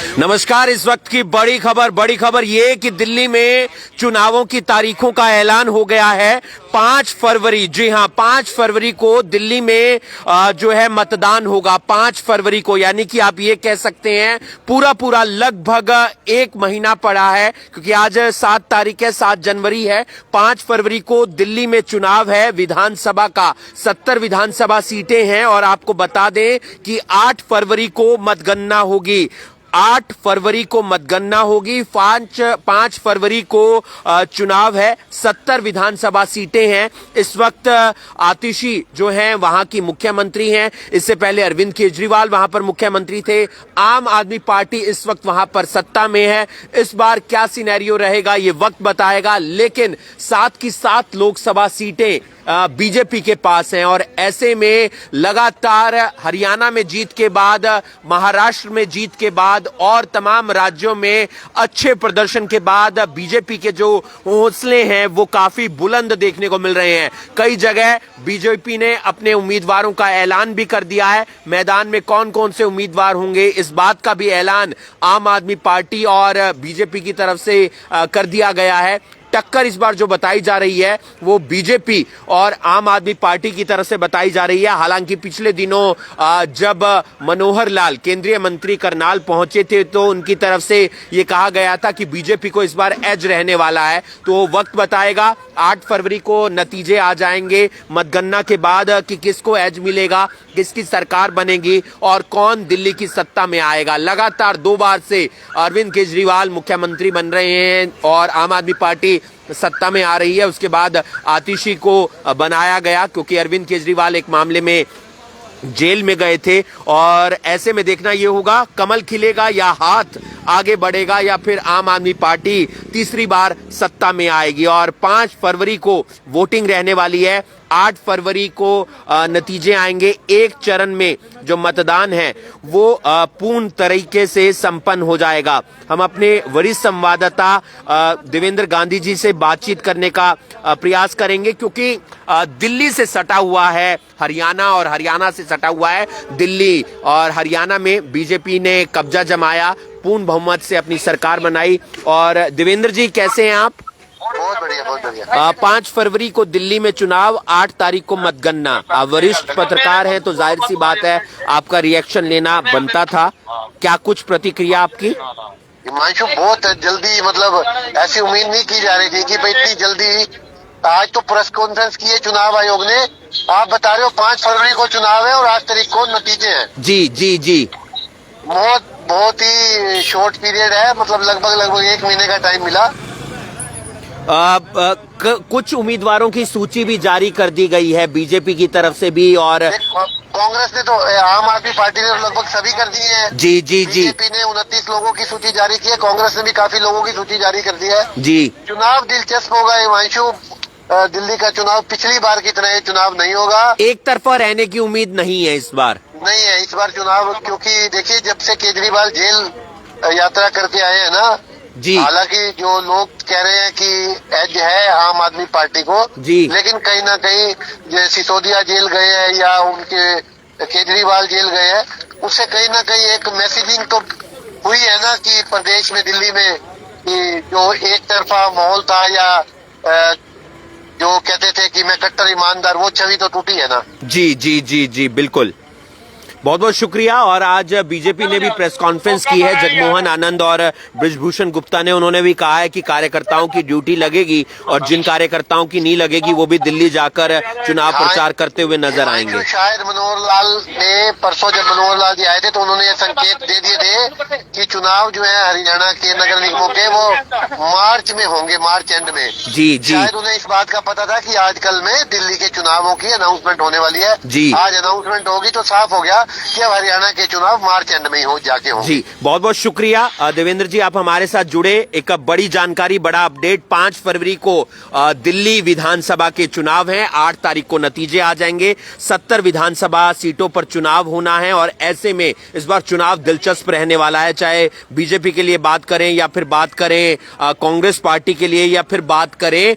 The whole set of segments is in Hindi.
नमस्कार। इस वक्त की बड़ी खबर ये कि दिल्ली में चुनावों की तारीखों का ऐलान हो गया है। 5 फरवरी, जी हां, 5 फरवरी को दिल्ली में जो है मतदान होगा। 5 फरवरी को, यानी कि आप ये कह सकते हैं पूरा लगभग 1 महीना पड़ा है, क्योंकि आज 7 तारीख है, 7 जनवरी है। 5 फरवरी को दिल्ली में चुनाव है विधानसभा का। 70 विधानसभा सीटें हैं और आपको बता दें कि 8 फरवरी को मतगणना होगी। 8 फरवरी को मतगणना होगी। 5 फरवरी को चुनाव है। 70 विधानसभा सीटें हैं। इस वक्त आतिशी जो हैं वहां की मुख्यमंत्री हैं। इससे पहले अरविंद केजरीवाल वहां पर मुख्यमंत्री थे। आम आदमी पार्टी इस वक्त वहां पर सत्ता में है। इस बार क्या सिनेरियो रहेगा ये वक्त बताएगा, लेकिन 7 की 7 लोकसभा सीटें बीजेपी के पास हैं और ऐसे में लगातार हरियाणा में जीत के बाद, महाराष्ट्र में जीत के बाद और तमाम राज्यों में अच्छे प्रदर्शन के बाद बीजेपी के जो हौसले हैं वो काफी बुलंद देखने को मिल रहे हैं। कई जगह बीजेपी ने अपने उम्मीदवारों का ऐलान भी कर दिया है। मैदान में कौन कौन से उम्मीदवार होंगे इस बात का भी ऐलान आम आदमी पार्टी और बीजेपी की तरफ से कर दिया गया है। टक्कर इस बार जो बताई जा रही है वो बीजेपी और आम आदमी पार्टी की तरफ से बताई जा रही है। हालांकि पिछले दिनों जब मनोहर लाल केंद्रीय मंत्री करनाल पहुंचे थे तो उनकी तरफ से ये कहा गया था कि बीजेपी को इस बार एज रहने वाला है। तो वक्त बताएगा। 8 फरवरी को नतीजे आ जाएंगे मतगणना के बाद कि किसको एज मिलेगा, किसकी सरकार बनेगी और कौन दिल्ली की सत्ता में आएगा। लगातार 2 बार से अरविंद केजरीवाल मुख्यमंत्री बन रहे हैं और आम आदमी पार्टी सत्ता में आ रही है। उसके बाद आतिशी को बनाया गया क्योंकि अरविंद केजरीवाल एक मामले में जेल में गए थे और ऐसे में देखना यह होगा कमल खिलेगा या हाथ आगे बढ़ेगा या फिर आम आदमी पार्टी तीसरी बार सत्ता में आएगी। और 5 फरवरी को वोटिंग रहने वाली है। 8 फरवरी को नतीजे आएंगे। एक चरण में जो मतदान है वो पूर्ण तरीके से संपन्न हो जाएगा। हम अपने वरिष्ठ संवाददाता देवेंद्र गांधी जी से बातचीत करने का प्रयास करेंगे, क्योंकि दिल्ली से सटा हुआ है हरियाणा और हरियाणा से सटा हुआ है दिल्ली, और हरियाणा में बीजेपी ने कब्जा जमाया, पूर्ण बहुमत से अपनी सरकार बनाई। और देवेंद्र जी, कैसे हैं आप? बहुत बढ़िया। 5 फरवरी को दिल्ली में चुनाव, 8 तारीख को मतगणना। आप वरिष्ठ पत्रकार हैं तो जाहिर सी बात है आपका रिएक्शन लेना बनता था। क्या कुछ प्रतिक्रिया आपकी? हिमांशु, बहुत जल्दी, मतलब ऐसी उम्मीद नहीं की जा रही थी कि भाई इतनी जल्दी। आज तो प्रेस कॉन्फ्रेंस की है चुनाव आयोग ने। आप बता रहे हो 5 फरवरी को चुनाव है और 8 तारीख को नतीजे हैं। जी। बहुत ही शॉर्ट पीरियड है, मतलब लगभग 1 महीने का टाइम मिला। कुछ उम्मीदवारों की सूची भी जारी कर दी गई है बीजेपी की तरफ से भी, और कांग्रेस ने तो, आम आदमी पार्टी ने लगभग सभी कर दिए हैं। जी। बीजेपी ने 29 लोगों की सूची जारी की है। कांग्रेस ने भी काफी लोगों की सूची जारी कर दी है। जी। चुनाव दिलचस्प होगा हिमांशु। दिल्ली का चुनाव पिछली बार की तरह चुनाव नहीं होगा। एक तरफा रहने की उम्मीद नहीं है इस बार। नहीं है इस बार चुनाव, क्योंकि देखिए जब से केजरीवाल जेल यात्रा करके आए हैं ना जी, हालांकि जो लोग कह रहे हैं कि एज है आम आदमी पार्टी को जी, लेकिन कहीं ना कहीं जो सिसोदिया जेल गए हैं या उनके केजरीवाल जेल गए हैं, उससे कहीं ना कहीं एक मैसेजिंग तो हुई है ना कि प्रदेश में, दिल्ली में, कि जो एक तरफा माहौल था या जो कहते थे कि मैं कट्टर ईमानदार, वो छवि तो टूटी है ना। जी, बिल्कुल। बहुत बहुत शुक्रिया। और आज बीजेपी ने भी प्रेस कॉन्फ्रेंस की है। जगमोहन आनंद और बृजभूषण गुप्ता ने, उन्होंने भी कहा है कि कार्यकर्ताओं की ड्यूटी लगेगी और जिन कार्यकर्ताओं की नहीं लगेगी वो भी दिल्ली जाकर चुनाव प्रचार करते हुए नजर आएंगे। शायद मनोहर लाल ने परसों, जब मनोहर लाल जी आए थे तो उन्होंने ये संकेत दे दिए थे कि चुनाव जो है हरियाणा के नगर निगमों के वो मार्च में होंगे, मार्च एंड में। जी। शायद उन्हें इस बात का पता था कि आजकल में दिल्ली के चुनावों की अनाउंसमेंट होने वाली है। जी। आज अनाउंसमेंट होगी तो साफ हो गया कि अब हरियाणा के चुनाव मार्च एंड में हो जाके होंगे। जी, बहुत बहुत शुक्रिया देवेंद्र जी, आप हमारे साथ जुड़े। एक बड़ी जानकारी, बड़ा अपडेट। 5 फरवरी को दिल्ली विधानसभा के चुनाव हैं। 8 तारीख को नतीजे आ जाएंगे। 70 विधानसभा सीटों पर चुनाव होना है और ऐसे में इस बार चुनाव दिलचस्प रहने वाला है। चाहे बीजेपी के लिए बात करें या फिर बात करें कांग्रेस पार्टी के लिए या फिर बात करें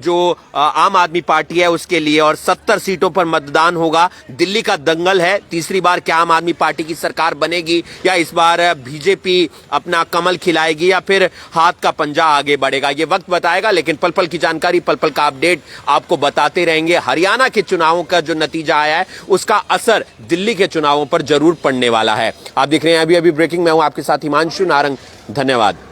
जो आम आदमी पार्टी है उसके लिए। और 70 सीटों पर मतदान होगा। दिल्ली का दंगल है। तीसरी तीसरी बार क्या आम आदमी पार्टी की सरकार बनेगी, या इस बार बीजेपी अपना कमल खिलाएगी, या फिर हाथ का पंजा आगे बढ़ेगा, ये वक्त बताएगा। लेकिन पल पल की जानकारी, पल पल का अपडेट आपको बताते रहेंगे। हरियाणा के चुनावों का जो नतीजा आया है उसका असर दिल्ली के चुनावों पर जरूर पड़ने वाला है। आप देख रहे हैं अभी अभी ब्रेकिंग। मैं हूं आपके साथ हिमांशु नारंग। धन्यवाद।